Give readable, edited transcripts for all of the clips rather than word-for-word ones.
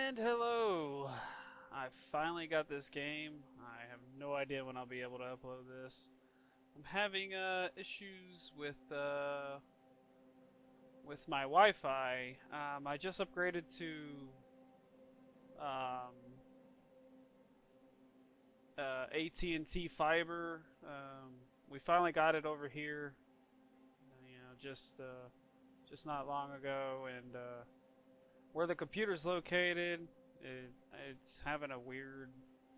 And hello! I finally got this game. I have no idea when I'll be able to upload this. I'm having issues with my Wi-Fi. I just upgraded to um, AT&T fiber. We finally got it over here. Just not long ago, and where the computer's located, it's having a weird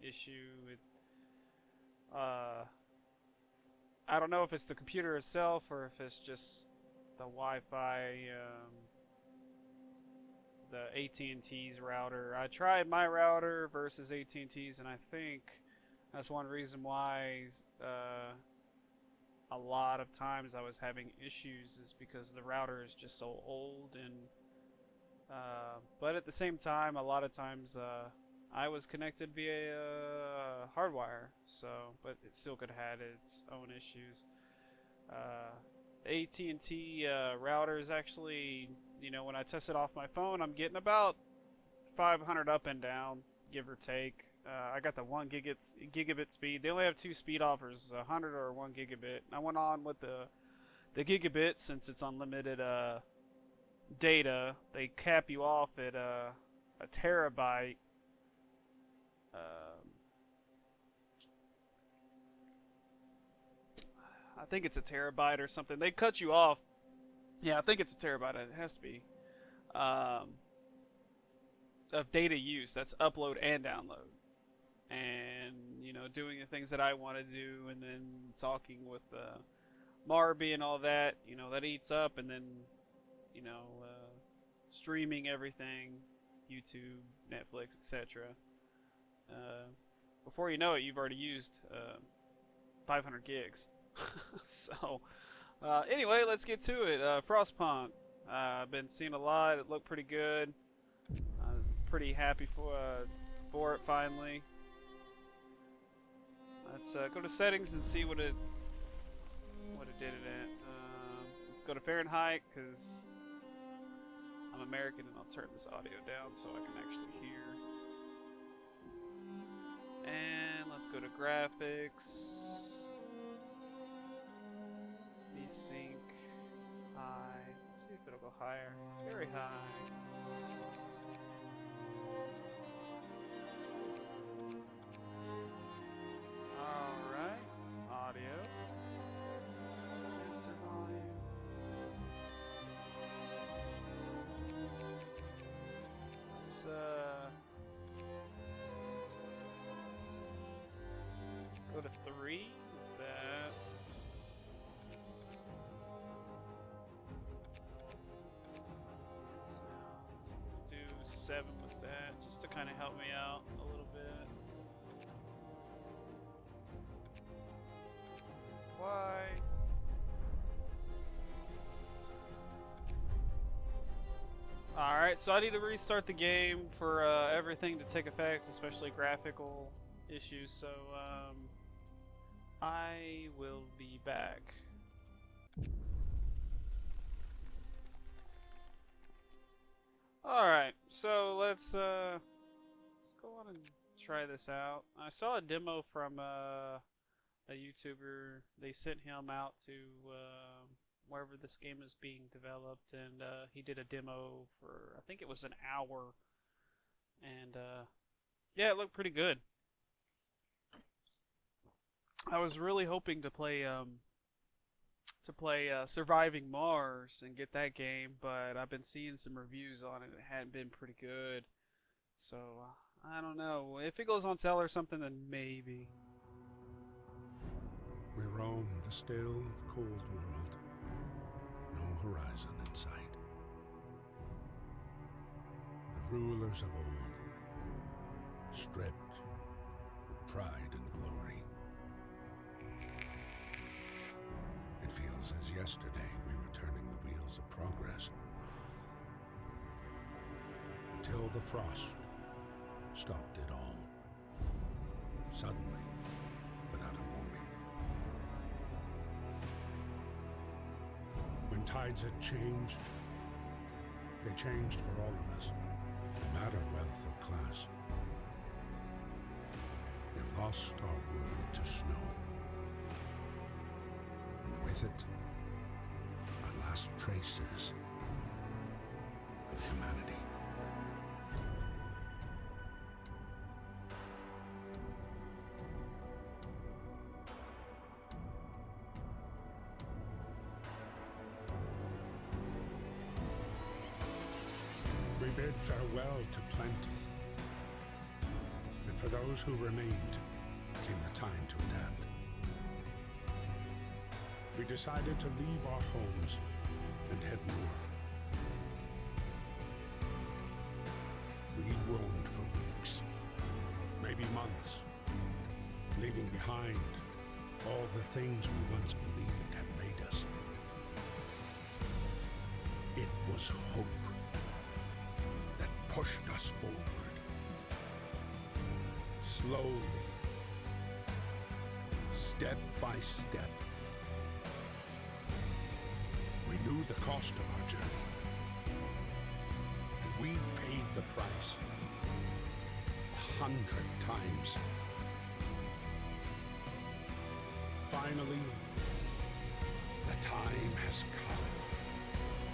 issue. Uh, I don't know if it's the computer itself or if it's just the Wi-Fi, the AT&T's router. I tried my router versus AT&T's, and I think that's one reason why a lot of times I was having issues is because the router is just so old and but at the same time, a lot of times I was connected via hardwire, so but it still could have had its own issues. AT&T router is actually, when I test it off my phone, I'm getting about 500 up and down, give or take. I got the 1 gigabit speed. They only have two speed offers, 100 or 1 gigabit. I went on with the gigabit since it's unlimited data. They cap you off at a terabyte. I think it's a terabyte or something. They cut you off. Yeah, I think it's a terabyte. It has to be. Of data use. That's upload and download. And, doing the things that I want to do, and then talking with Marby and all that, that eats up, and then, streaming everything, YouTube, Netflix, etc. Before you know it, you've already used 500 gigs. So, anyway, let's get to it. Frostpunk. I've been seeing a lot. It looked pretty good. I'm pretty happy for it finally. Let's go to settings and see what it did it at. Let's go to Fahrenheit because I'm American, and I'll turn this audio down so I can actually hear. And let's go to graphics. Desync high. Let's see if it'll go higher. Very high. Alright. Audio. Master volume. Let's go to 3. Is that? Sounds. Do 7 with that, just to kind of help me out a little bit. Why? Alright, so I need to restart the game for everything to take effect, especially graphical issues, so I will be back. Alright, so let's go on and try this out. I saw a demo from a YouTuber. They sent him out to wherever this game is being developed, and he did a demo for, I think it was an hour, and yeah, it looked pretty good. I was really hoping to play Surviving Mars and get that game, but I've been seeing some reviews on it. It hadn't been pretty good, so I don't know. If it goes on sale or something, then maybe. We roam the still, cold world. No horizon in sight. The rulers of old, stripped of pride and glory. It feels as yesterday we were turning the wheels of progress. Until the frost stopped it all. Suddenly, without a warning. When tides had changed, they changed for all of us. No matter wealth or class. We've lost our world to snow. And with it, our last traces of humanity. We bid farewell to plenty, and for those who remained came the time to adapt. We decided to leave our homes and head north. We roamed for weeks, maybe months, leaving behind all the things we once believed had made us. It was hope that pushed us forward. Slowly, step by step. We knew the cost of our journey, and we paid the price 100 times. Finally, the time has come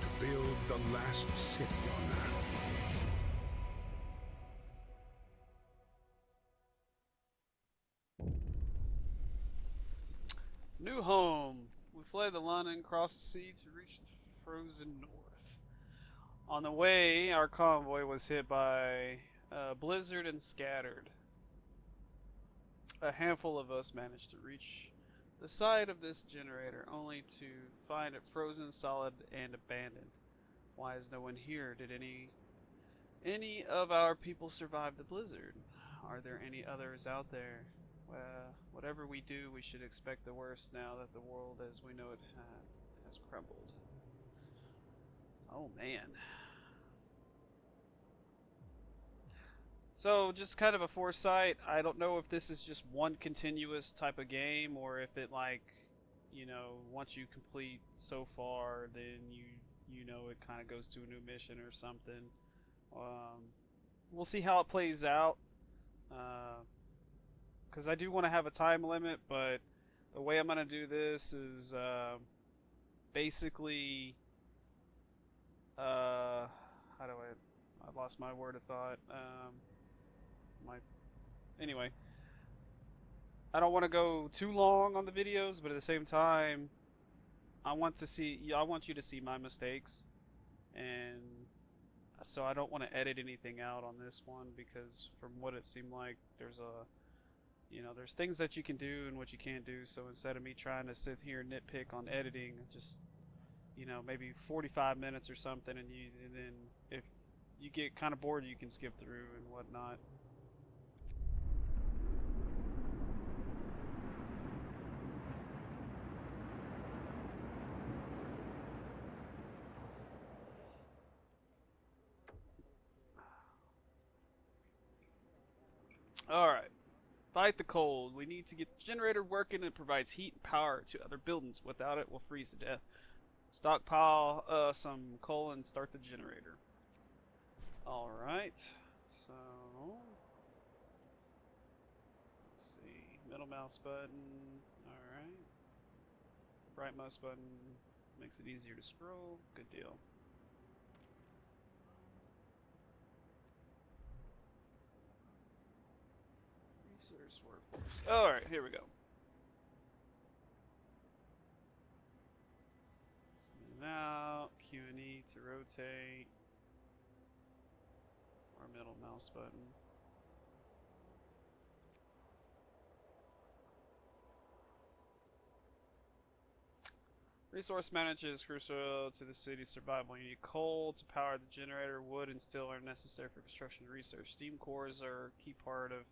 to build the last city on Earth. New home. We fled to London, crossed the sea to reach the frozen north. On the way, our convoy was hit by a blizzard and scattered. A handful of us managed to reach the side of this generator, only to find it frozen solid and abandoned. Why is no one here? Did any of our people survive the blizzard? Are there any others out there? Whatever we do, we should expect the worst now that the world as we know it has crumbled. Oh man. So, just kind of a foresight. I don't know if this is just one continuous type of game, or if it, like, you know, once you complete so far, then you know it kind of goes to a new mission or something. We'll see how it plays out. Because I do want to have a time limit, but the way I'm going to do this is basically, how do I lost my word of thought. Anyway, I don't want to go too long on the videos, but at the same time, I want you to see my mistakes, and so I don't want to edit anything out on this one, because from what it seemed like, there's things that you can do and what you can't do. So instead of me trying to sit here and nitpick on editing, just, maybe 45 minutes or something, and then if you get kind of bored, you can skip through and whatnot. Alright. Fight the cold. We need to get the generator working. It provides heat and power to other buildings. Without it, we'll freeze to death. Stockpile some coal and start the generator. Alright. So, let's see. Middle mouse button. Alright. Right mouse button makes it easier to scroll. Good deal. Resource workforce. Alright, here we go. Spin out, Q and E to rotate. Or middle mouse button. Resource management is crucial to the city's survival. You need coal to power the generator. Wood and steel are necessary for construction and research. Steam cores are a key part of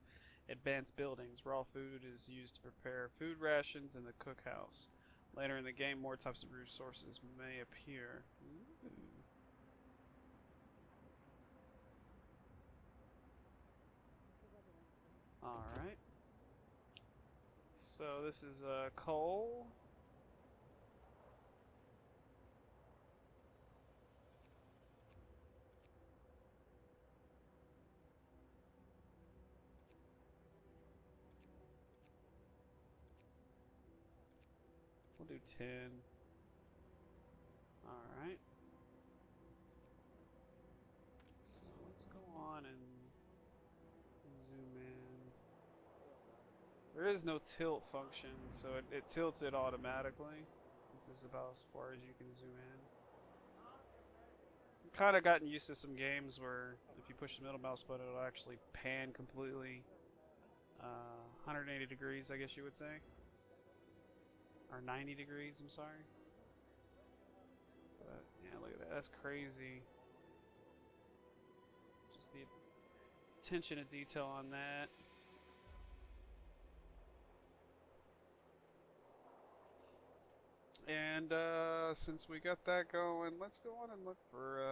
advanced buildings. Raw food is used to prepare food rations in the cookhouse. Later in the game, more types of resources may appear. Ooh. Alright. So this is coal. do 10. Alright. So let's go on and zoom in. There is no tilt function, so it tilts it automatically. This is about as far as you can zoom in. I've kind of gotten used to some games where if you push the middle mouse button, it'll actually pan completely 180 degrees, I guess you would say. Or 90 degrees, I'm sorry. But yeah, look at that. That's crazy. Just the attention to detail on that. And since we got that going, let's go on and look for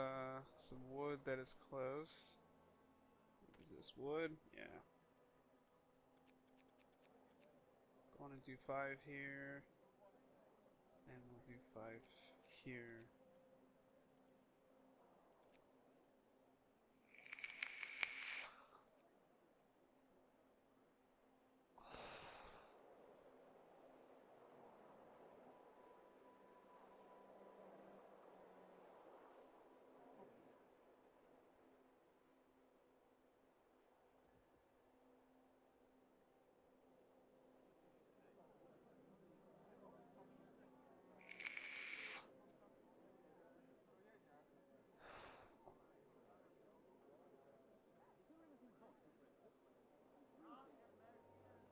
some wood that is close. Is this wood? Yeah. Go on and do 5 here. And we'll do 5 here.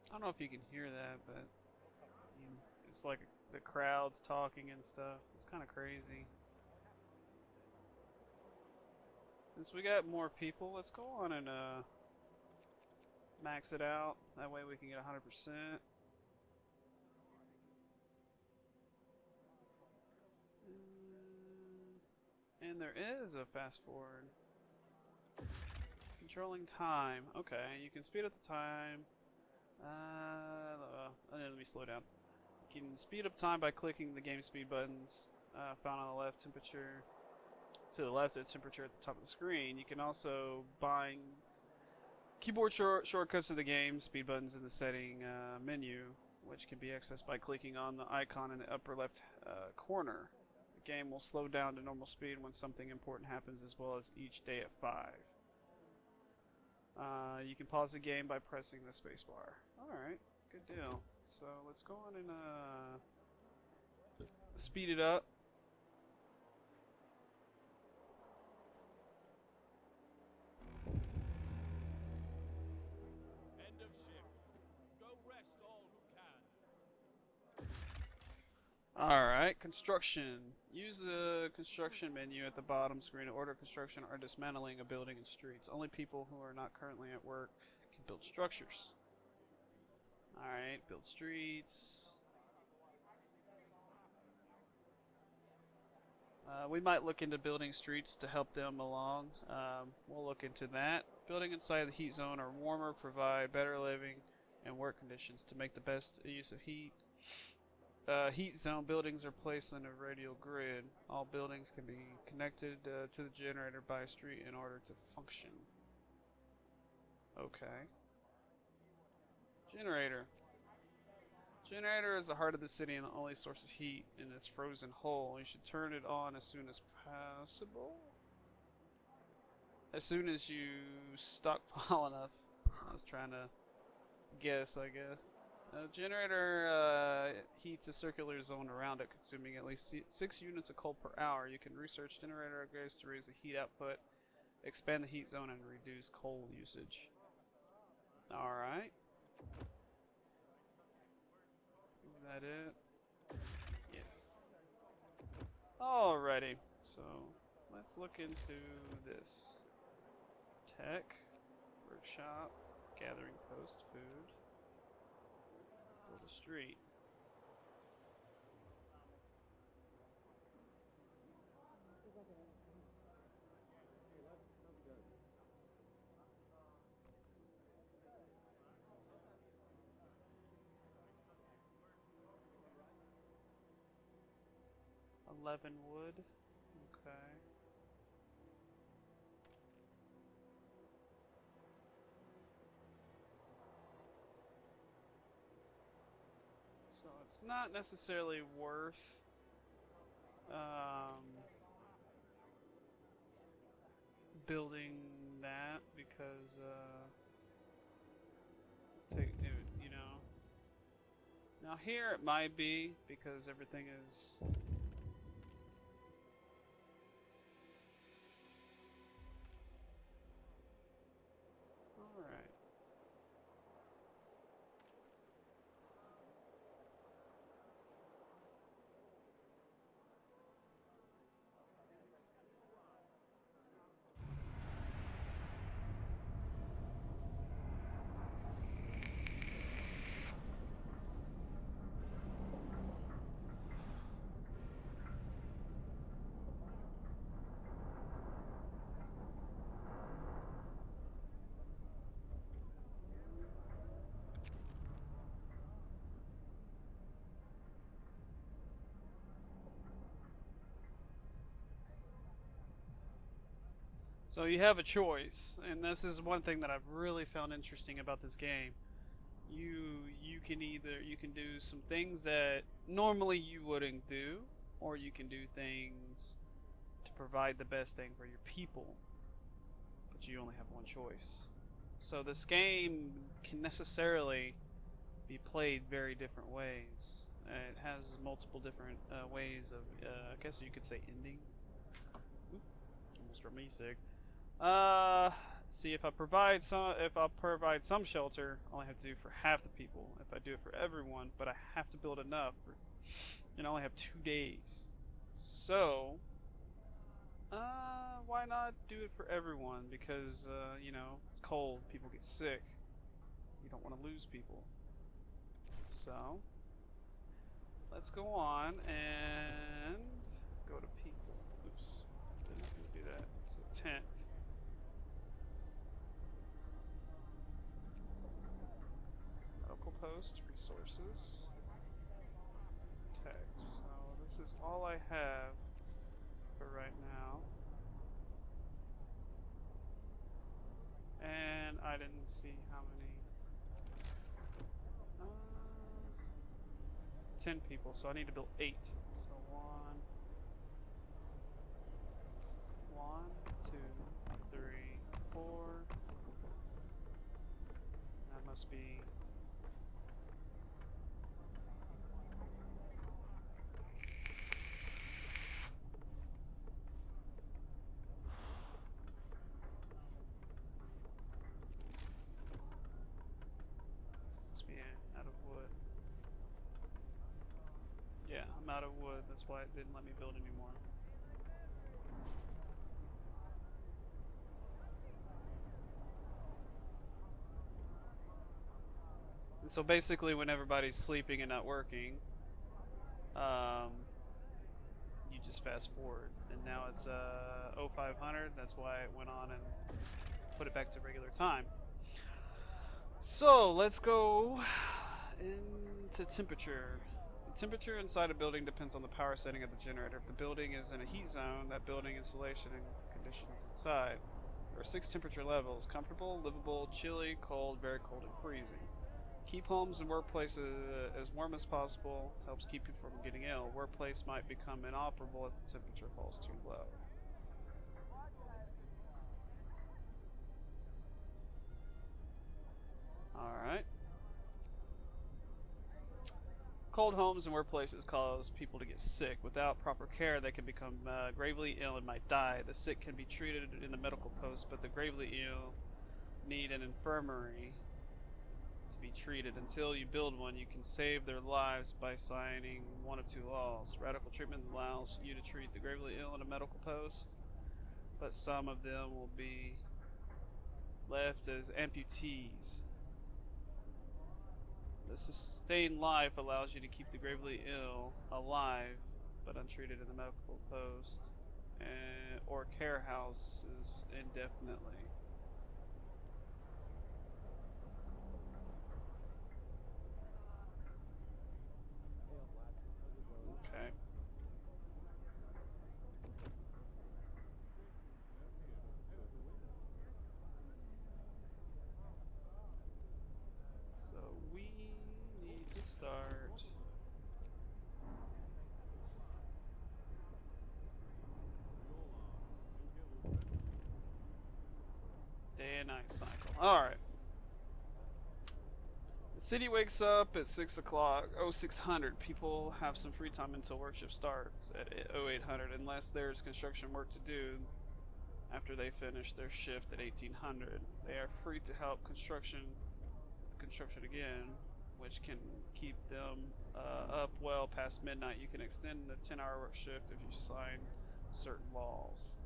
I don't know if you can hear that, but it's like the crowds talking and stuff. It's kind of crazy. Since we got more people, let's go on and max it out. That way we can get 100%. And there is a fast forward. Controlling time. Okay, you can speed up the time. Let me slow down. You can speed up time by clicking the game speed buttons found on the left. Temperature to the left of temperature at the top of the screen. You can also bind keyboard shortcuts to the game speed buttons in the setting menu, which can be accessed by clicking on the icon in the upper left corner. The game will slow down to normal speed when something important happens, as well as each day at 5. You can pause the game by pressing the spacebar. Alright, good deal. So let's go on and speed it up. End of shift. Go rest all who can. Alright, construction. Use the construction menu at the bottom screen to order construction or dismantling a building and streets. Only people who are not currently at work can build structures. Alright, build streets. We might look into building streets to help them along. We'll look into that. Building inside the heat zone or warmer provide better living and work conditions to make the best use of heat. Heat zone buildings are placed on a radial grid. All buildings can be connected to the generator by a street in order to function. Okay. Generator. Generator is the heart of the city and the only source of heat in this frozen hole. You should turn it on as soon as possible. As soon as you stockpile enough. I was trying to guess, I guess. Generator heats a circular zone around it, consuming at least 6 units of coal per hour. You can research generator upgrades to raise the heat output, expand the heat zone, and reduce coal usage. Alright. Is that it? Yes. Alrighty. So, let's look into this. Tech, workshop, gathering post, food. Build a street. $11 wood. Okay. So it's not necessarily worth building that because you know. Now here it might be because everything is. All right. So you have a choice, and this is one thing that I've really found interesting about this game. You can do some things that normally you wouldn't do, or you can do things to provide the best thing for your people. But you only have one choice. So this game can necessarily be played very different ways. It has multiple different ways of, I guess you could say, ending. Oop, almost drove me sig. See if I provide some shelter, all I have to do for half the people. If I do it for everyone, but I have to build enough, and I only have 2 days. So, why not do it for everyone? Because you know, it's cold, people get sick. You don't want to lose people. So, let's go on and go to people. Oops, didn't mean to do that. So tent. Medical post, resources, text. So this is all I have for right now. And I didn't see how many. 10 people, so I need to build 8. So 1, 2, 3, 4. That must be. Must be out of wood. Yeah, I'm out of wood. That's why it didn't let me build anymore. And so basically, when everybody's sleeping and not working, you just fast forward. And now it's 0500. That's why it went on and put it back to regular time. So let's go into temperature. The temperature inside a building depends on the power setting of the generator. If the building is in a heat zone, that building insulation and conditions inside. There are 6 temperature levels: comfortable, livable, chilly, cold, very cold, and freezing. Keep homes and workplaces as warm as possible. Helps keep you from getting ill. Workplace might become inoperable if the temperature falls too low. Alright. Cold homes and workplaces cause people to get sick. Without proper care, they can become gravely ill and might die. The sick can be treated in the medical post, but the gravely ill need an infirmary to be treated. Until you build one, you can save their lives by signing one of 2 laws. Radical treatment allows you to treat the gravely ill in a medical post, but some of them will be left as amputees. The sustained life allows you to keep the gravely ill alive but untreated in the medical post or care houses indefinitely. Okay. So we need to start day-night cycle. Alright. The city wakes up at 6 o'clock, 0600. People have some free time until work shift starts at 0800, unless there's construction work to do after they finish their shift at 1800. They are free to help construction again, which can keep them up well past midnight. You can extend the 10-hour work shift if you sign certain laws.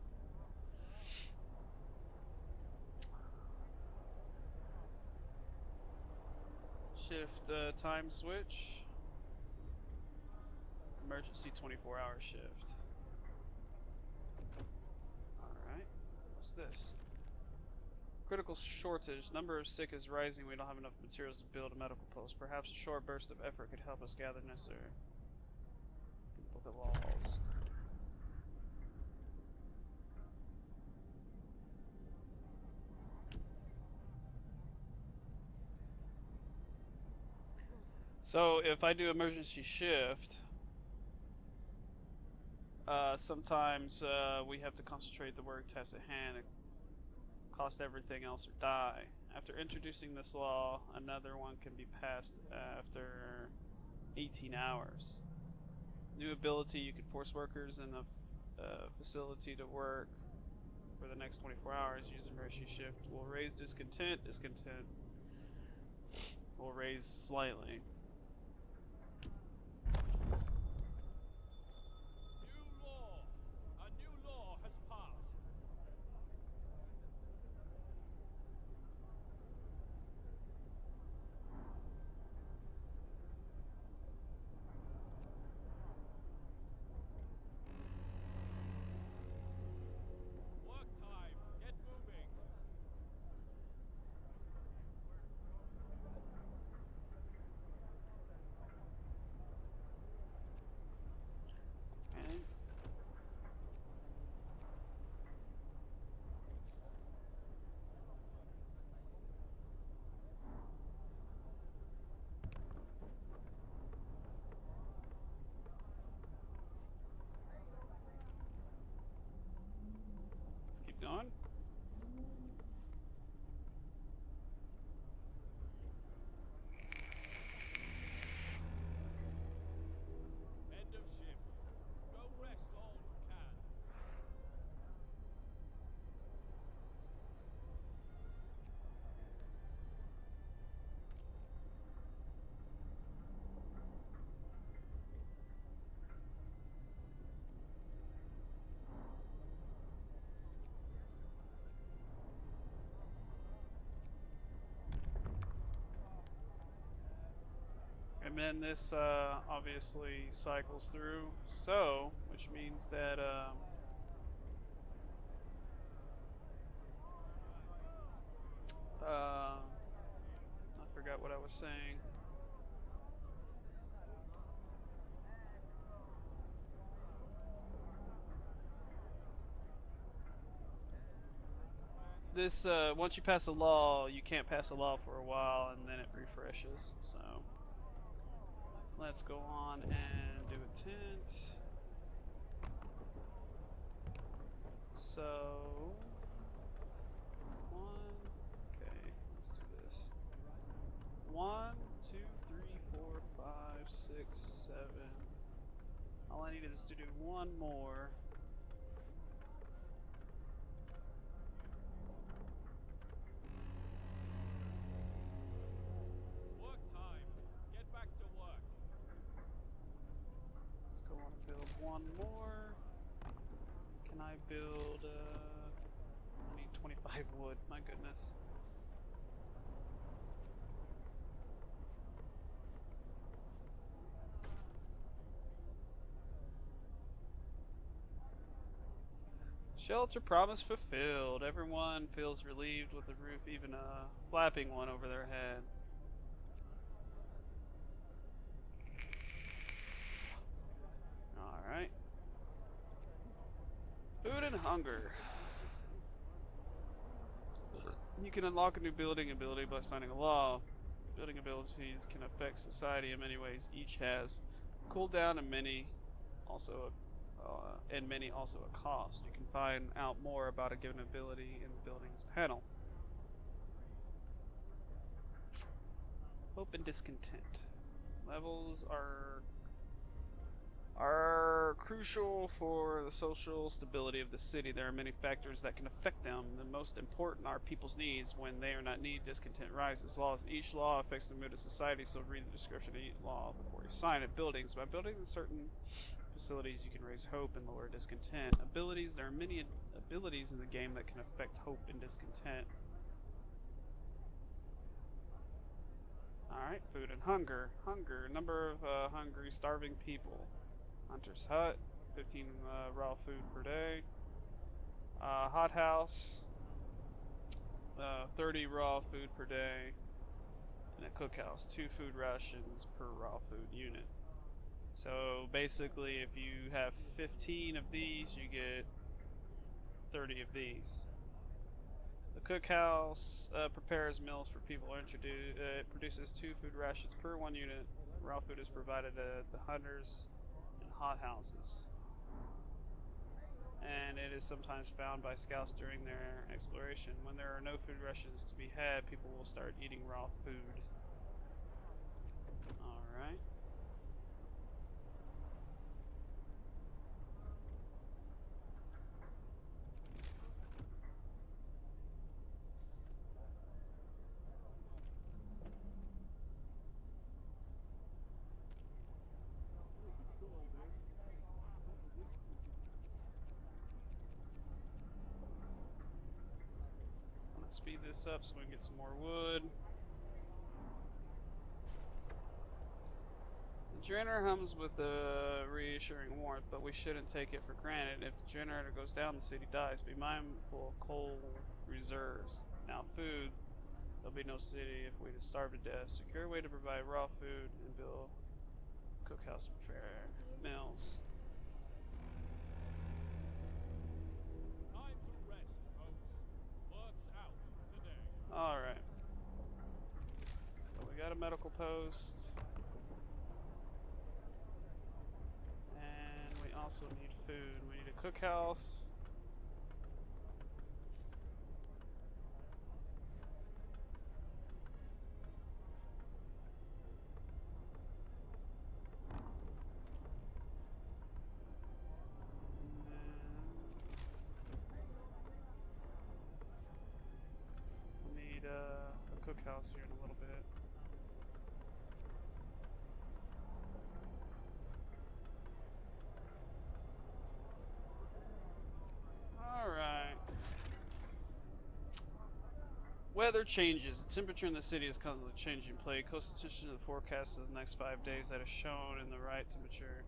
Shift time switch. Emergency 24-hour shift. Alright. What's this? Critical shortage. Number of sick is rising. We don't have enough materials to build a medical post. Perhaps a short burst of effort could help us gather necessary. Book of laws. So if I do emergency shift, sometimes we have to concentrate the work task at hand. It cost everything else or die. After introducing this law, another one can be passed after 18 hours. New ability: you can force workers in the facility to work for the next 24 hours. Use emergency shift will raise discontent. Discontent will raise slightly. New law! A new law has passed. Work time. Get moving. Okay. Let's keep going. End of shift. Go rest all who can. And then this obviously cycles through, so which means that I forgot what I was saying. This once you pass a law, you can't pass a law for a while, and then it refreshes. So let's go on and do a tent. So okay, let's do this. 1, 2, 3, 4, 5, 6, 7. All I needed is to do one more. Work time. Get back to work. Let's go on and build one more. Can I build, I need 25 wood, my goodness. Shelter promise fulfilled. Everyone feels relieved with the roof, even a flapping one over their head. Alright. Food and hunger. You can unlock a new building ability by signing a law. Building abilities can affect society in many ways. Each has cooldown and many also a cost. You can find out more about a given ability in the buildings panel. Hope and discontent. Levels are crucial for the social stability of the city. There are many factors that can affect them. The most important are people's needs. When they are not needed, discontent rises. Each law affects the mood of society, so read the description of each law before you sign it. Buildings. By building certain facilities, you can raise hope and lower discontent. Abilities. There are many abilities in the game that can affect hope and discontent. Alright, food and hunger. Hunger. Number of hungry, starving people. Hunter's Hut, 15 raw food per day. Hot House, 30 raw food per day. And a cookhouse, 2 food rations per raw food unit. So basically, if you have 15 of these, you get 30 of these. The cookhouse prepares meals for people. It produces 2 food rations per 1 unit. Raw food is provided at the hunters and hot houses. And it is sometimes found by scouts during their exploration. When there are no food rations to be had, people will start eating raw food. Alright. Speed this up so we can get some more wood. The generator hums with a reassuring warmth, but we shouldn't take it for granted. If the generator goes down, the city dies. Be mindful of coal reserves. Now food. There'll be no city if we just starve to death. Secure a way to provide raw food and build a cookhouse to prepare meals. Time to rest, folks. Work's out for today. Alright. So we got a medical post. And we also need food. We need a cookhouse. Cookhouse here in a little bit. Alright. Weather changes. The temperature in the city is constantly changing. Pay close attention to the forecast of the next 5 days that is shown in the right temperature.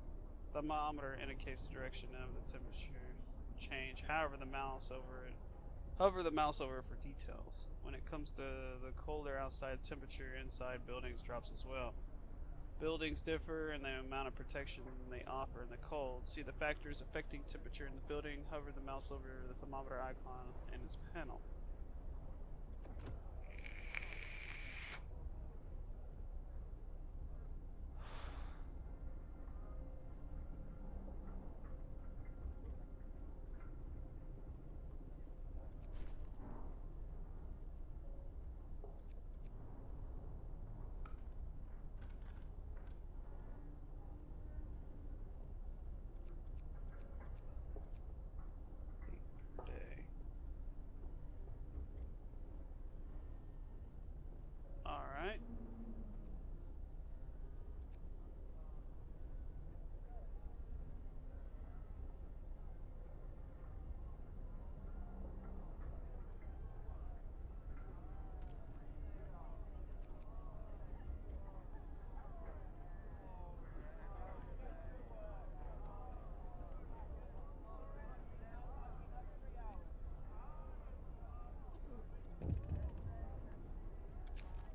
Thermometer indicates the direction of the temperature change. Hover the mouse over it for details. When it comes to the colder outside, temperature inside buildings drops as well. Buildings differ in the amount of protection they offer in the cold. See the factors affecting temperature in the building. Hover the mouse over the thermometer icon in its panel. Alright.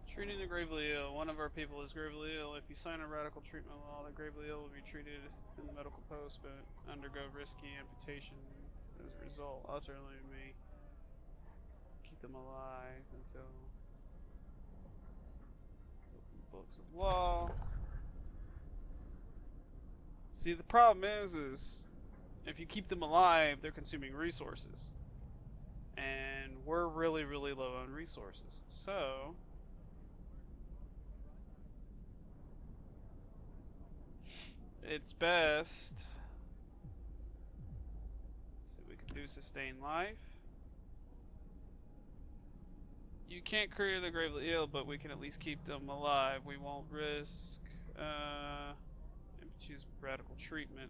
Treating the gravely ill. One of our people is gravely ill. If you sign a radical treatment law, the gravely ill will be treated in the medical post, but undergo risky amputations as a result. Alternately, may keep them alive until books of law. See, the problem is if you keep them alive, they're consuming resources, and we're really low on resources. So its best. So we can do sustain life. You can't cure the gravely ill, but we can at least keep them alive. We won't risk and choose radical treatment.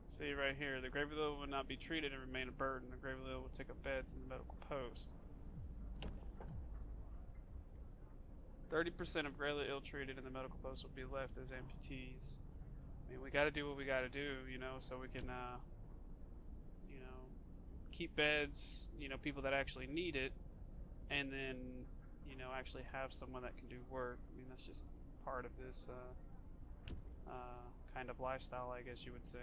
See right here, the gravely ill would not be treated and remain a burden. The gravely ill will take up beds in the medical post. 30% of gravely ill treated in the medical post will be left as amputees. I mean, we got to do what we got to do, you know, so we can, you know, keep beds, you know, people that actually need it, and then, you know, actually have someone that can do work. I mean, that's just part of this kind of lifestyle, I guess you would say.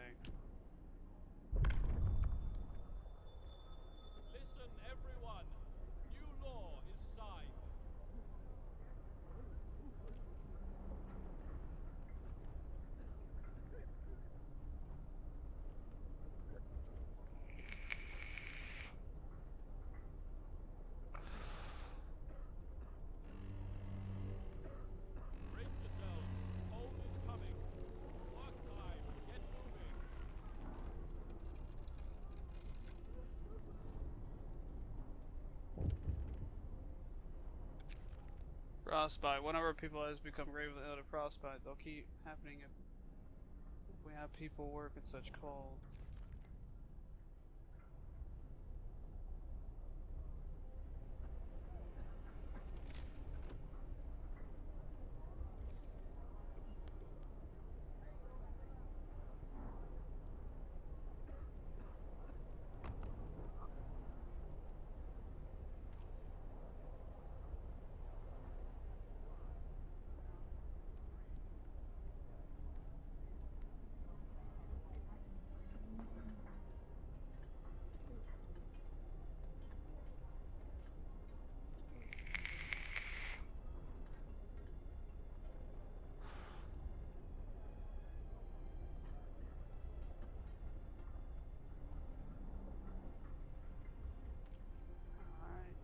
Listen, everyone. New law is signed. Brace yourselves. Home is coming. Work time. Get moving. Frostbite. Whenever people has become gravely ill to frostbite, they'll keep happening if we have people work at such cold. Alright.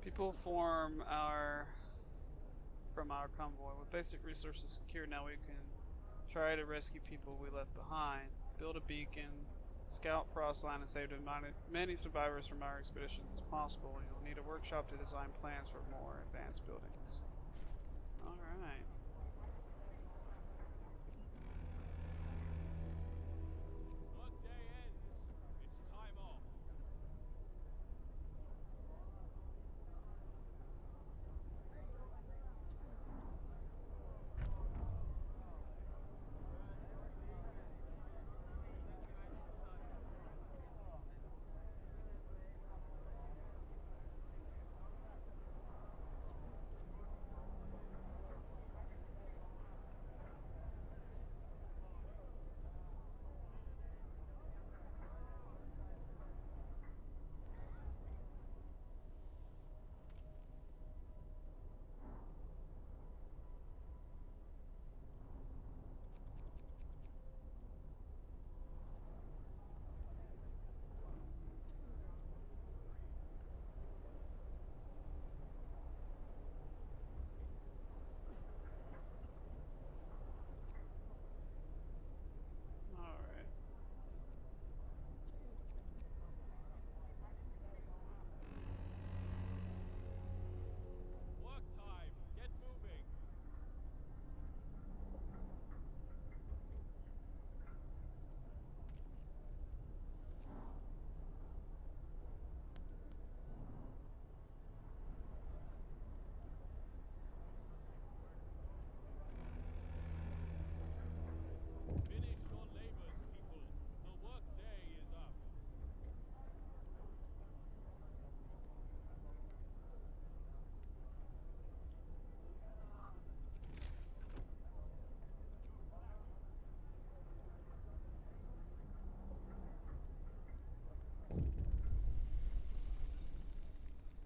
People from our convoy. With basic resources secure, now we can try to rescue people we left behind, build a beacon, scout Frostline, and save as many survivors from our expeditions as possible. You'll need a workshop to design plans for more advanced buildings. Alright. Workday ends. It's time off.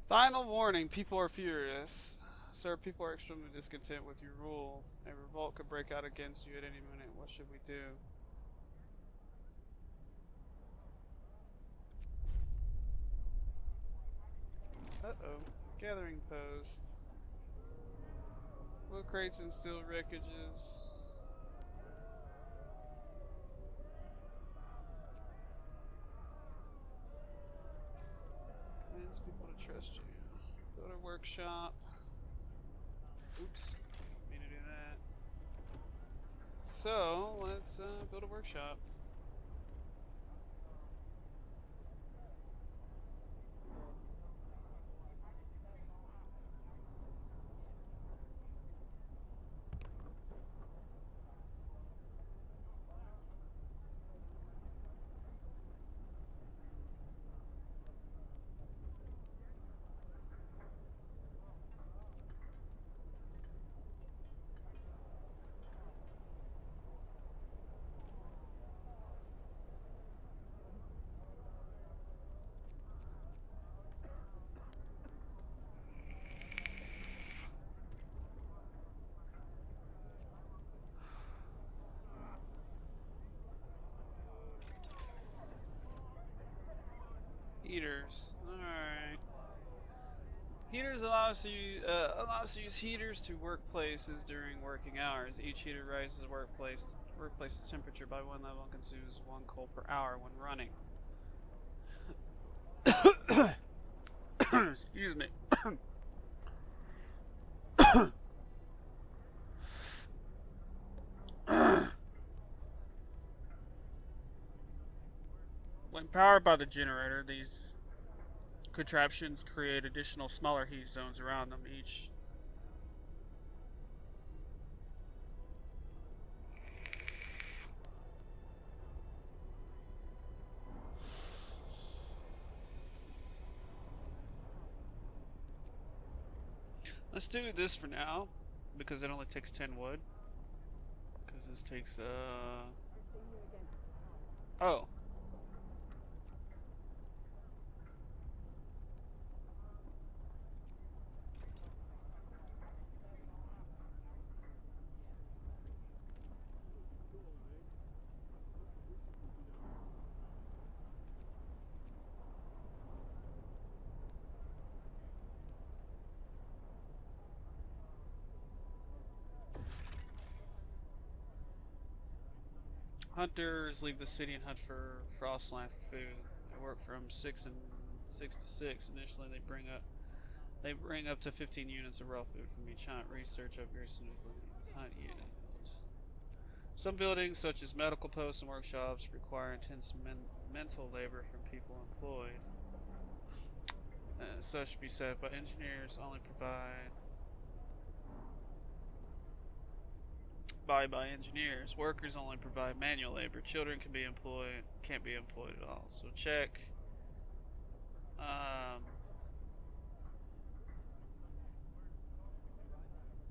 Final warning, people are furious. Sir, people are extremely discontent with your rule. A revolt could break out against you at any minute. What should we do? Uh-oh. Gathering post. Wood crates and steel wreckages. Convince people to trust you. Build a workshop. Oops. Didn't mean to do that. So, let's build a workshop. Heaters. Alright. Heaters allow us to use heaters to workplaces during working hours. Each heater raises workplace's temperature by 1 level and consumes 1 coal per hour when running. Excuse me. When powered by the generator, these contraptions create additional smaller heat zones around them each. Let's do this for now, because it only takes 10 wood. Because this takes, oh. Hunters leave the city and hunt for Frostland for food. They work from 6 to 6. Initially, they bring up to 15 units of raw food from each hunt. Research upgrades to hunt yield. Some buildings, such as medical posts and workshops, require intense mental labor from people employed. Such should be said, but engineers only provide by engineers. Workers only provide manual labor. Children can't be employed at all. So check.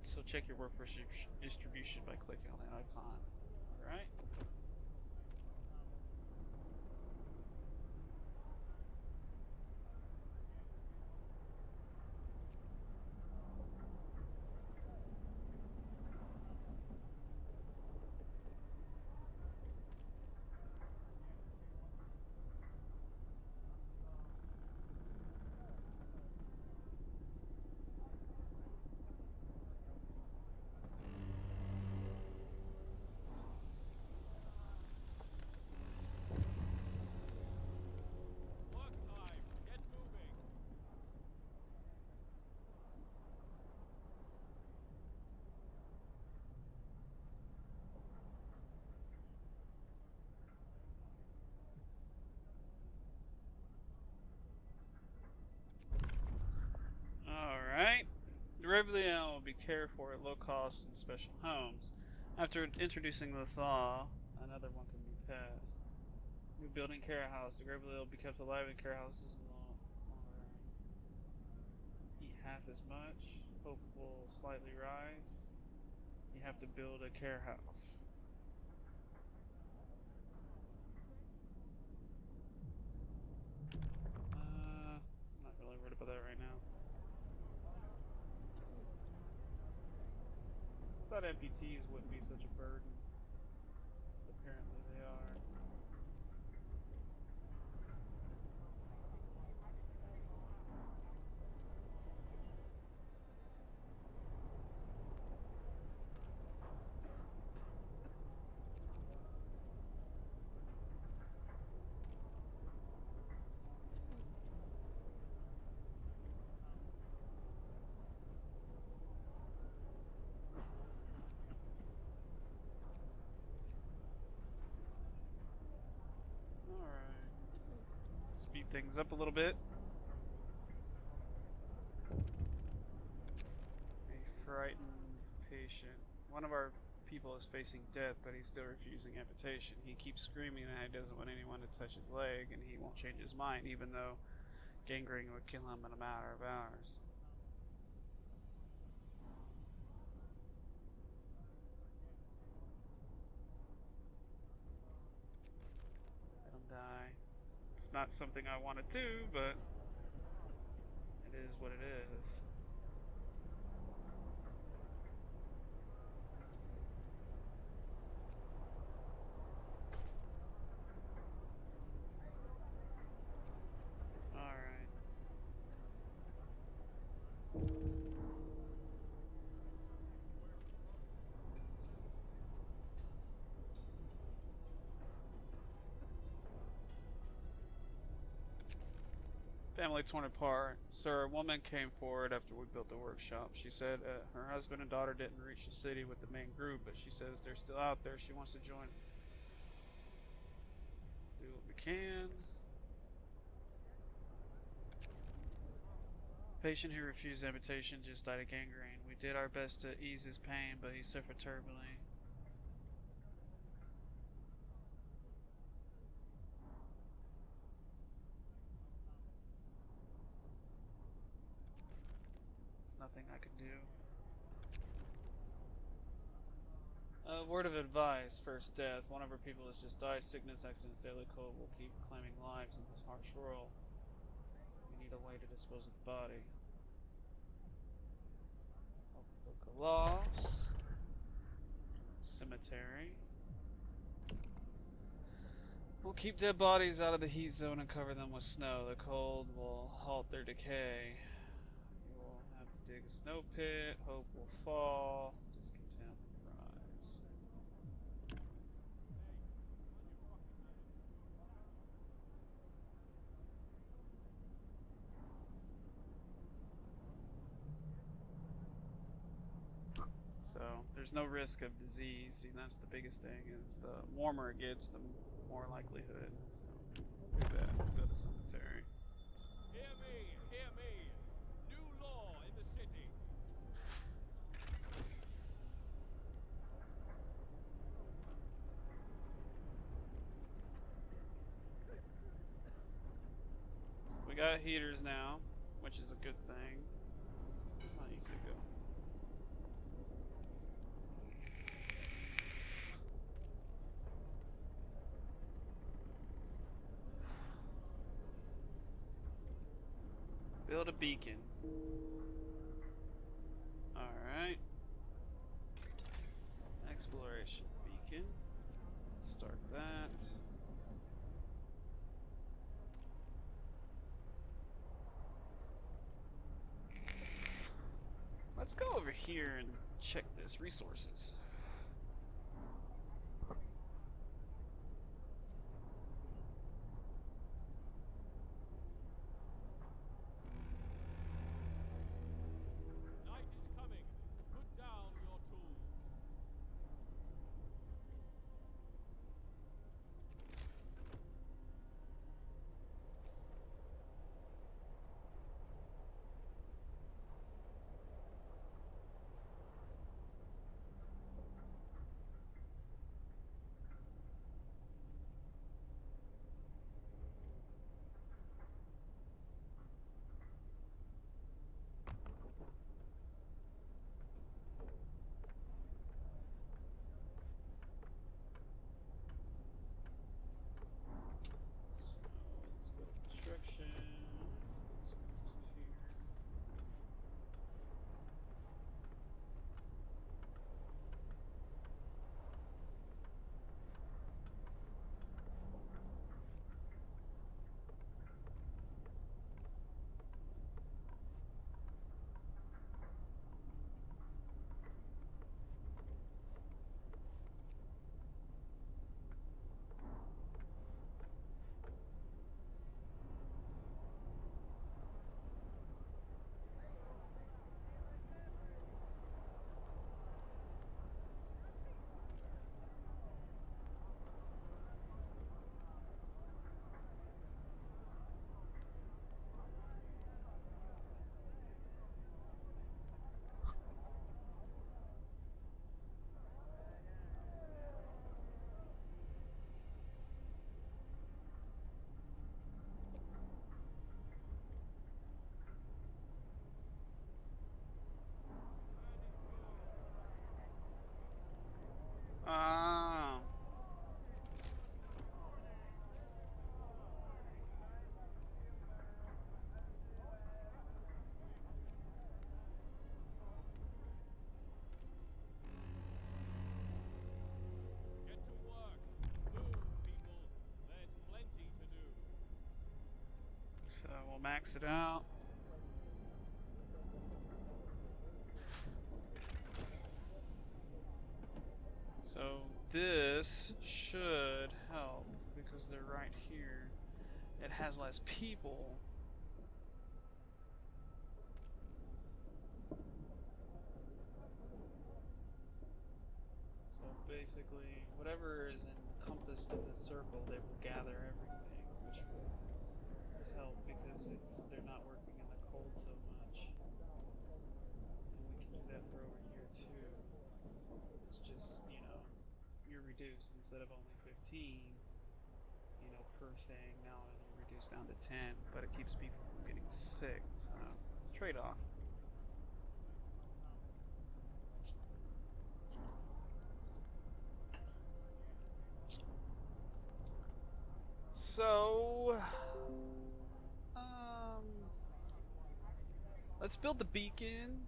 So check your workforce distribution by clicking on the icon. All right. Work time. Get moving. Alright. The regular animal will be cared for at low cost in special homes. After introducing this law, another one can be passed. New building care house. The regular will be kept alive in care houses and will eat half as much. Hope will slightly rise. You have to build a care house. I'm not really worried about that right now. thought amputees wouldn't be such a burden. Apparently they are. Alright. Speed things up a little bit. A frightened patient. One of our people is facing death, but he's still refusing amputation. He keeps screaming that he doesn't want anyone to touch his leg, and he won't change his mind, even though gangrene would kill him in a matter of hours. Let him die. It's not something I want to do, but it is what it is. Alright. Family torn apart. Sir, a woman came forward after we built the workshop. She said her husband and daughter didn't reach the city with the main group, but she says they're still out there. She wants to join. Do what we can. Patient who refused amputation just died of gangrene. We did our best to ease his pain, but he suffered terribly. There's nothing I can do. Word of advice, first death. One of our people has just died. Sickness, accidents, daily cold will keep claiming lives in this harsh world. We need a way to dispose of the body. Loss. Cemetery. We'll keep dead bodies out of the heat zone and cover them with snow. The cold will halt their decay. You will have to dig a snow pit. Hope will fall. Discontent will rise. So there's no risk of disease. See, that's the biggest thing. Is the warmer it gets, the more likelihood. So we'll do that. We'll go to the cemetery. Hear me, hear me. New law in the city. So we got heaters now, which is a good thing. How easy to go. Build a beacon. Alright. Exploration beacon. Let's start that. Let's go over here and check this. Resources. Night is coming. Put down your tools. max it out. So this should help because they're right here. It has less people. So basically, whatever is encompassed in the circle, they will gather everything, which will help because they're not working in the cold so much. And we can do that for over year 2. It's just, you're reduced instead of only 15, per thing. Now it'll reduce down to 10, but it keeps people from getting sick. So it's a trade-off. So, let's build the beacon,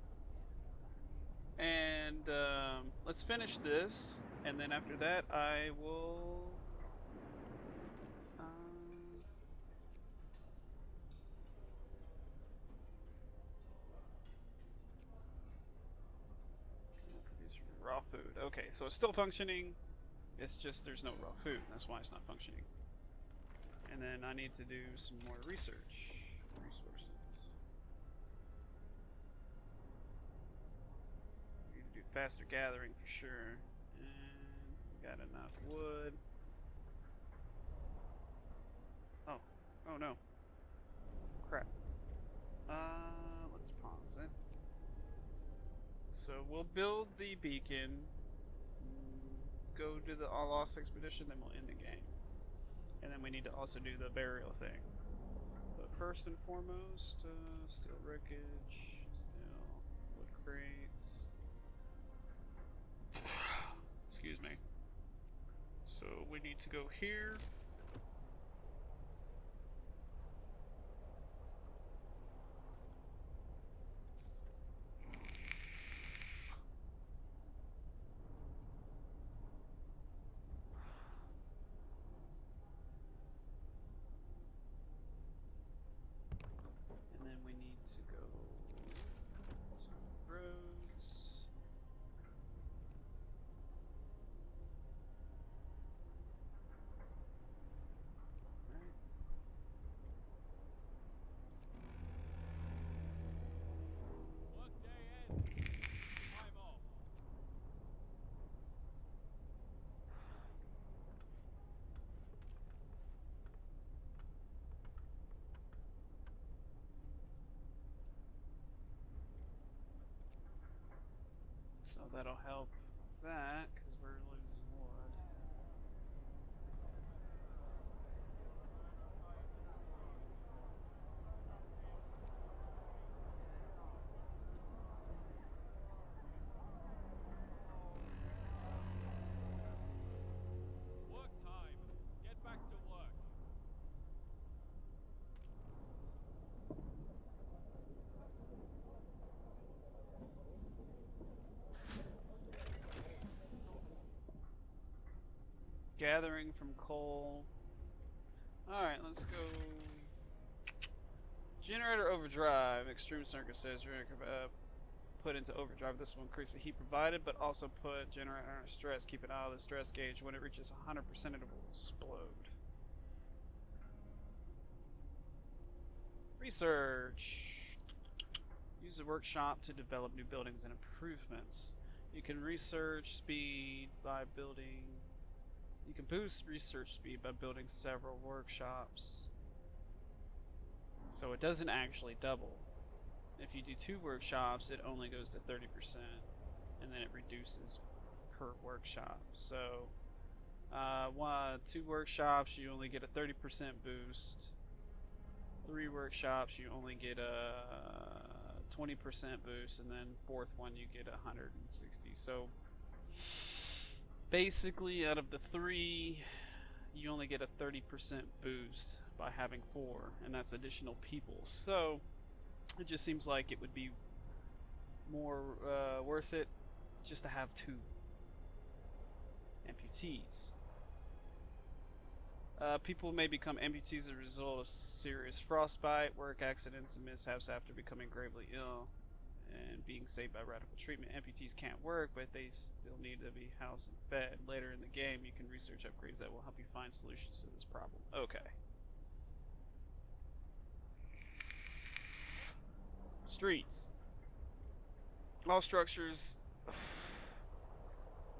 and let's finish this, and then after that I will produce raw food. Okay, so it's still functioning. It's just there's no raw food. That's why it's not functioning. And then I need to do some more research. Resources. Need to do faster gathering for sure. And we got enough wood. Oh. Oh no. Crap. Let's pause it. So we'll build the beacon. Go do the All Lost expedition, then we'll end the game. And then we need to also do the burial thing. But first and foremost, steel wreckage, steel wood crates. Excuse me. So we need to go here. To go to roads. Right. Workday ends. Time off. So that'll help with that because we're losing wood. Work time. Get back to work. Gathering from coal. Alright, let's go. Generator overdrive. Extreme circumstances. Put into overdrive. This will increase the heat provided, but also put generator under stress. Keep it out of the stress gauge. When it reaches 100%, it will explode. Research. Use the workshop to develop new buildings and improvements. You can research speed by building. You can boost research speed by building several workshops. So it doesn't actually double. If you do 2 workshops, it only goes to 30%, and then it reduces per workshop. So, 2 workshops, you only get a 30% boost. 3 workshops, you only get a 20% boost, and then 4th one, you get 160. So, basically, out of the 3, you only get a 30% boost by having 4, and that's additional people. So, it just seems like it would be more worth it just to have 2 amputees. People may become amputees as a result of serious frostbite, work accidents, and mishaps after becoming gravely ill and being saved by radical treatment. Amputees can't work, but they still need to be housed and fed. Later in the game, you can research upgrades that will help you find solutions to this problem. Okay. Streets. All structures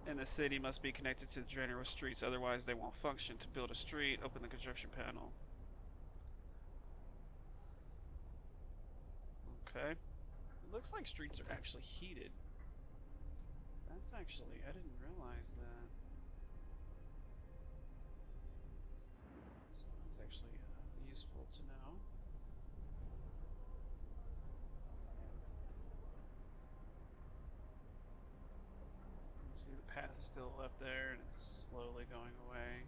in the city must be connected to the generator with streets, otherwise they won't function. To build a street, open the construction panel. Okay. It looks like streets are actually heated. That's actually, I didn't realize that. So that's actually useful to know. You can see the path is still left there and it's slowly going away.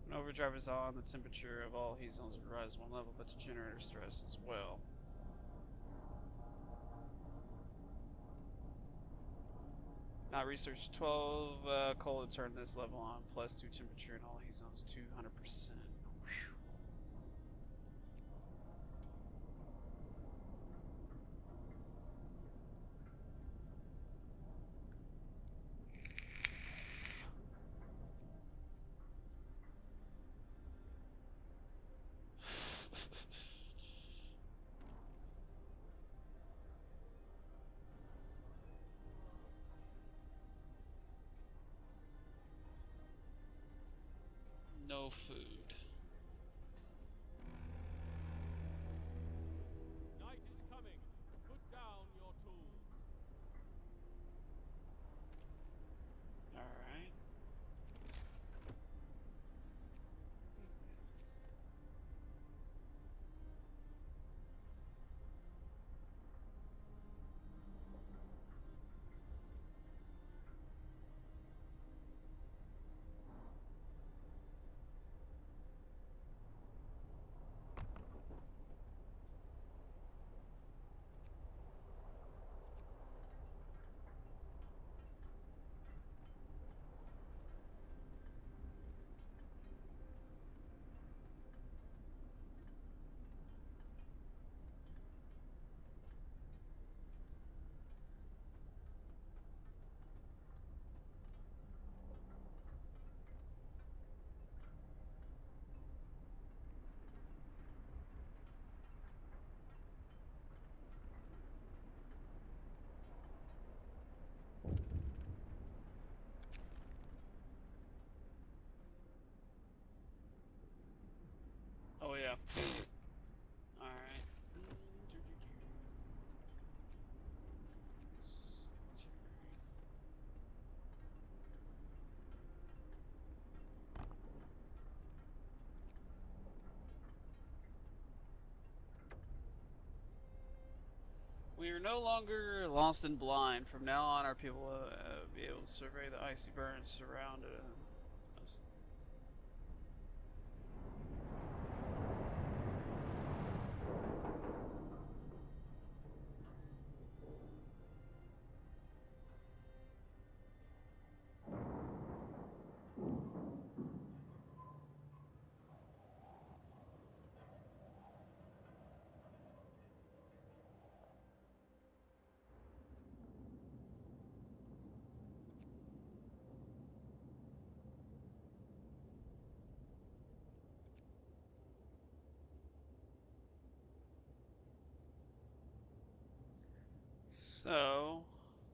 When overdrive is on, the temperature of all heat zones will rise 1 level, but the generator stress as well. Not researched 12 coal to turn this level on, plus 2 temperature in all heat zones, 200%. No food. Night is coming. Put down your tools. Alright. Oh yeah. Alright. We are no longer lost and blind. From now on, our people will be able to survey the icy burns surrounded us. So,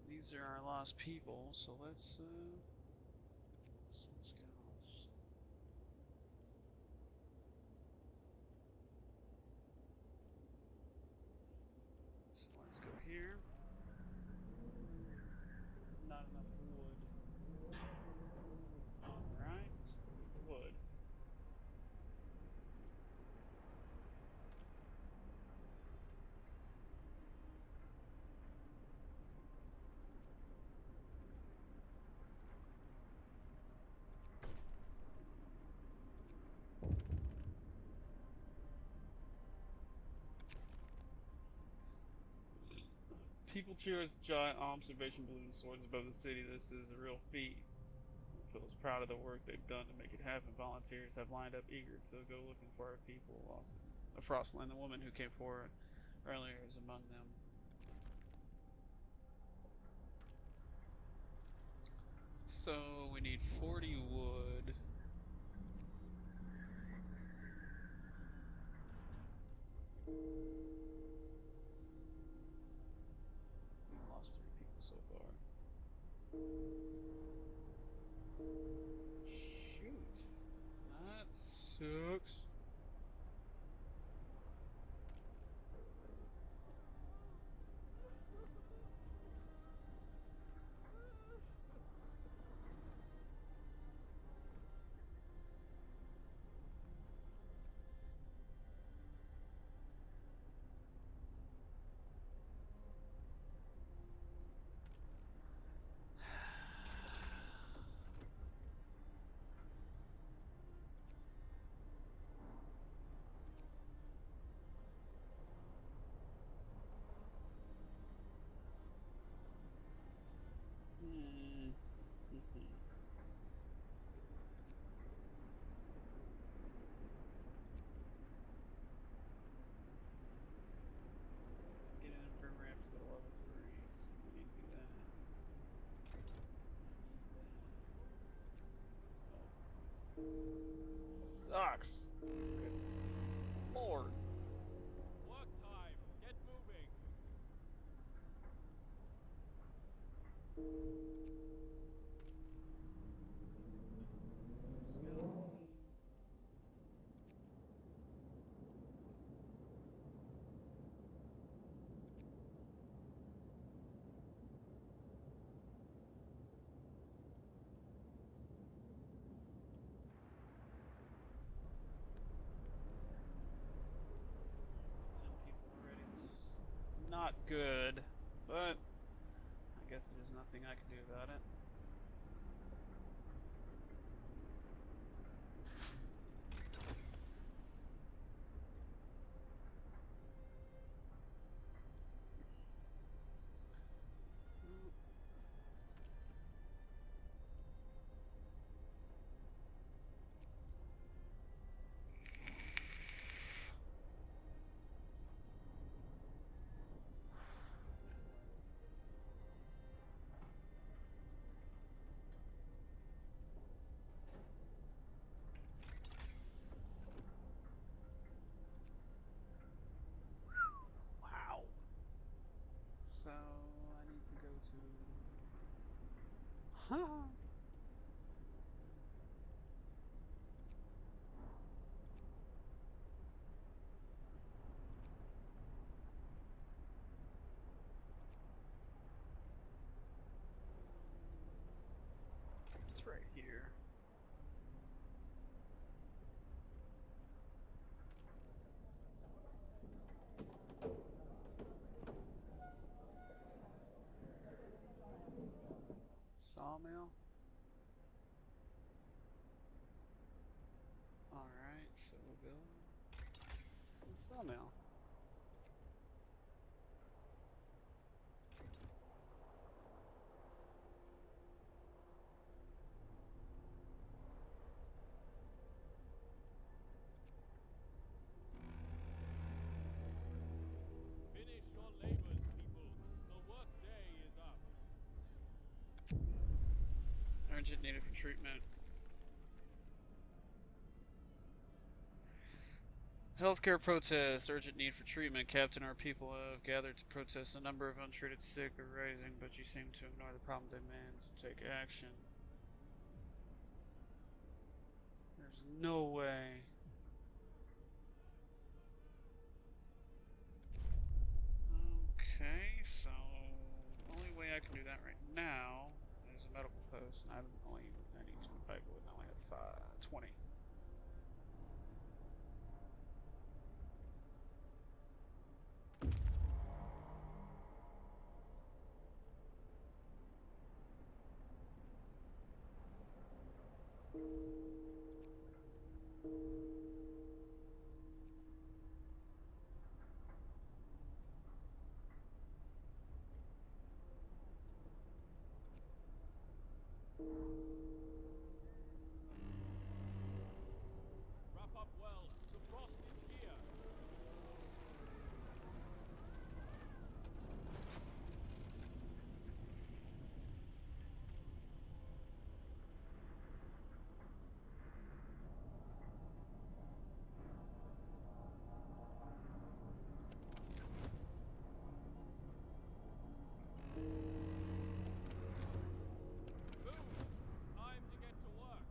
these are our lost people, so let's send scouts. So let's go here. Not enough wood. Alright, wood. People cheer as giant observation balloon soars above the city. This is a real feat. Feels proud of the work they've done to make it happen. Volunteers have lined up eager to go looking for our people. Also, the Frostland, the woman who came forward earlier, is among them. So we need 40 wood. We've lost 3 people so far. Shoot. That sucks. To get an infirmary, I have to go to level 3, so we need to do that. Oh. Sucks. Good lord. Work time. Get moving. Skeleton. There's 10 people already. It's not good, but I guess there's nothing I can do about it. Wow. So I need to go to. It's right here. Sawmill. Alright, so we'll go to the sawmill. Finish your labors, people. The work day is up. Urgent needed for treatment. Healthcare protest. Urgent need for treatment. Captain, our people have gathered to protest. The number of untreated sick are rising, but you seem to ignore the problem demands to take action. There's no way. Okay, so only way I can do that right now is a medical post, and I need 25 wood, and I only have 20. Wrap up well. The frost is here. Boom! Time to get to work.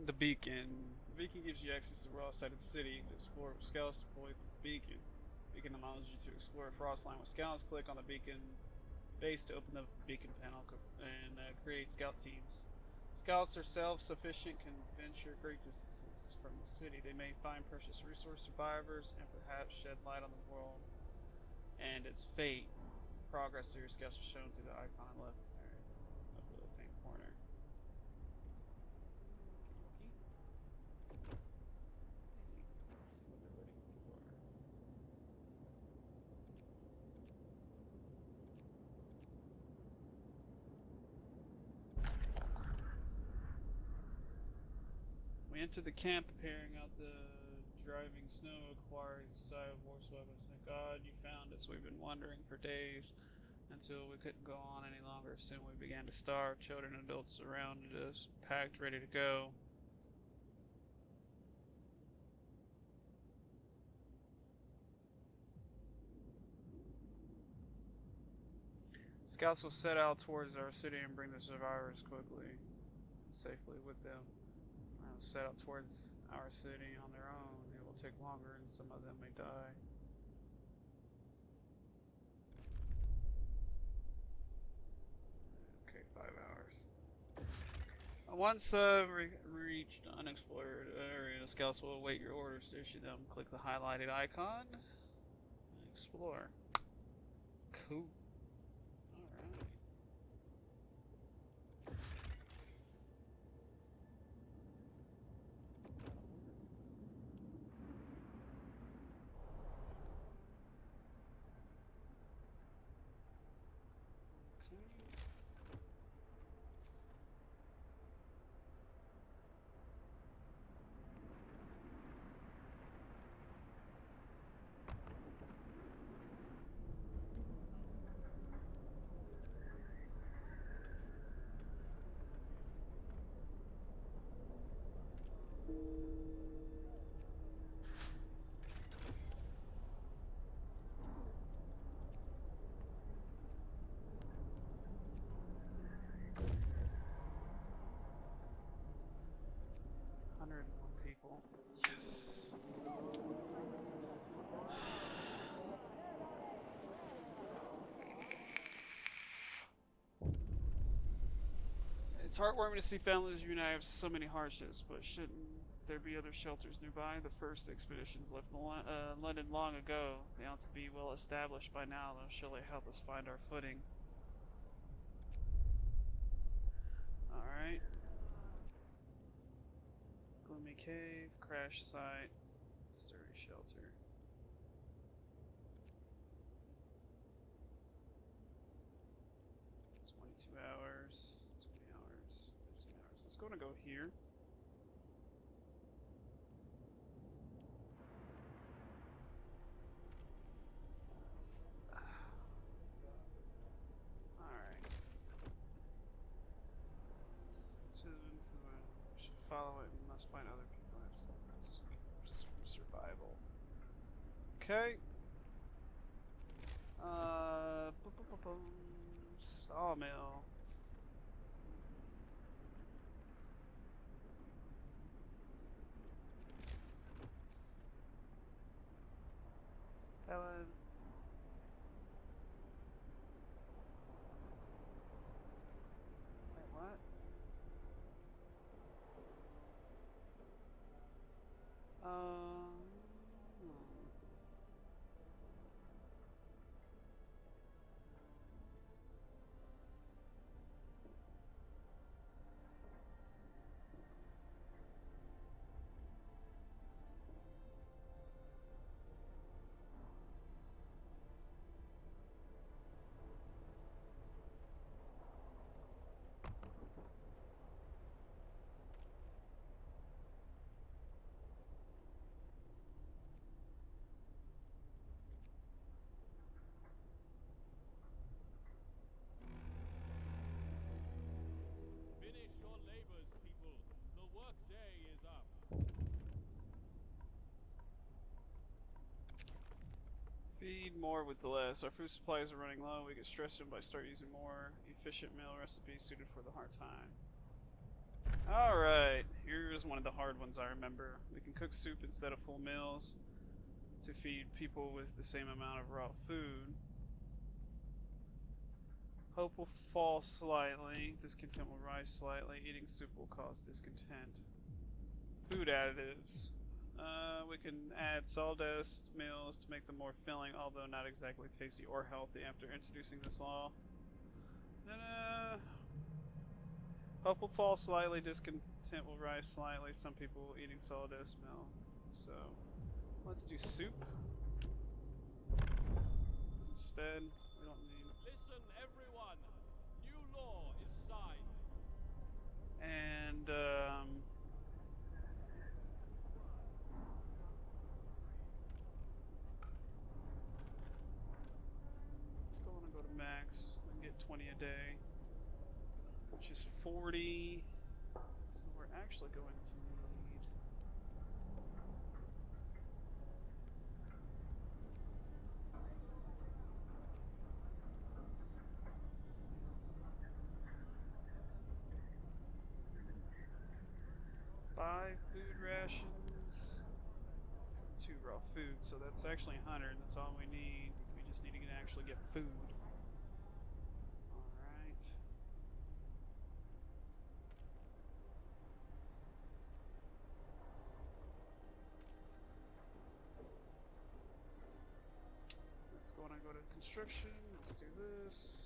The beacon. The beacon gives you access to the raw side of the city to explore with scouts deployed to the beacon. The beacon allows you to explore Frostline with scouts. Click on the beacon base to open the beacon panel and create scout teams. Scouts are self-sufficient, can venture great distances from the city. They may find precious resource survivors and perhaps shed light on the world and its fate. Progress of your scouts is shown through the icon on the left left corner. Let's see what they're waiting for. We entered the camp, preparing out the driving snow, acquired the sight of horse weapons. Thank God you found us. We've been wandering for days until we couldn't go on any longer. Soon we began to starve. Children and adults surrounded us, packed, ready to go. Scouts will set out towards our city and bring the survivors quickly and safely with them. Set out towards our city on their own. It will take longer and some of them may die. Okay, 5 hours. Once reached unexplored area, scouts will await your orders to issue them. Click the highlighted icon and explore. Cool. Alright. People. Yes. It's heartwarming to see families reunite after so many hardships, but shouldn't there be other shelters nearby? The first expeditions left London long ago. They ought to be well established by now. They'll surely help us find our footing. Alright. Gloomy cave, crash site, sturdy shelter. Hours, 20 hours, 15 hours. Let's go here. Alright. So we should follow it and must find other people. Survival. Okay. Sawmill. Helen. up. Feed more with less. Our food supplies are running low. We get stressed by start using more efficient meal recipes suited for the hard time. Alright, here's one of the hard ones I remember. We can cook soup instead of full meals to feed people with the same amount of raw food. Hope will fall slightly. Discontent will rise slightly. Eating soup will cause discontent. Food additives. We can add sawdust meals to make them more filling, although not exactly tasty or healthy after introducing this law. Hope will fall slightly. Discontent will rise slightly. Some people eating sawdust meal. So, let's do soup. Instead, we don't need... Listen, everyone. New law is signed. And, let's go on and go to max and get 20 a day, which is 40. So we're actually going to need... Five food rations, 2 raw food, so that's actually 100. That's all we need. We just need to actually get food. Alright. Let's go on and go to construction. Let's do this.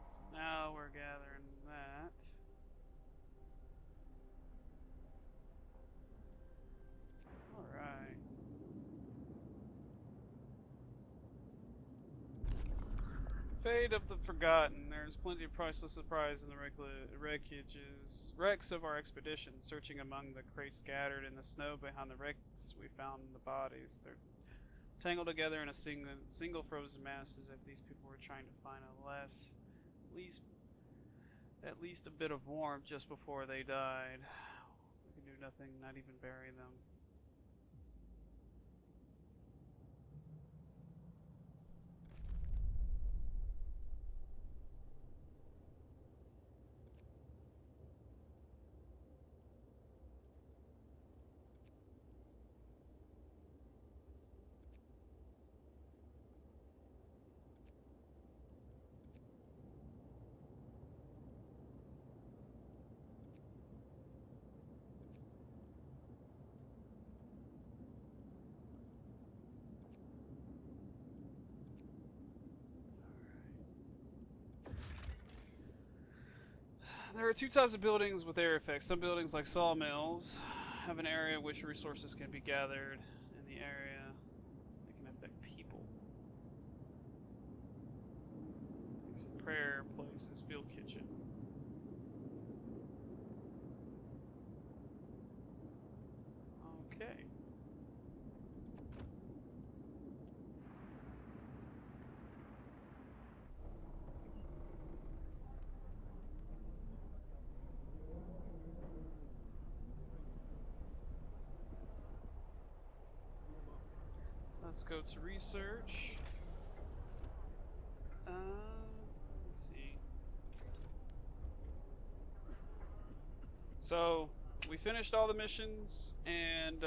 So now we're gathering that. Alright. Fate of the Forgotten. There is plenty of priceless surprise in the wrecks of our expedition. Searching among the crates scattered in the snow behind the wrecks, we found the bodies. They're tangled together in a single frozen mass, as if these people were trying to find at least a bit of warmth just before they died. We can do nothing, not even bury them. There are 2 types of buildings with air effects. Some buildings, like sawmills, have an area in which resources can be gathered in the area that can affect people. Exit prayer places, field kitchen. Okay. Let's go to research. Let's see. So we finished all the missions, and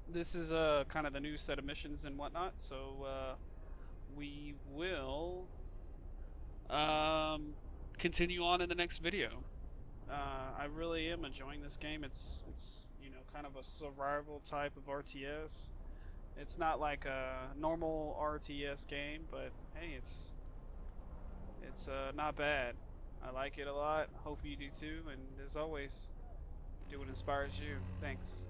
this is kind of the new set of missions and whatnot. So we will continue on in the next video. I really am enjoying this game. It's kind of a survival type of RTS. It's not like a normal RTS game, but hey, it's not bad. I like it a lot. Hope you do too. And as always, do what inspires you. Thanks.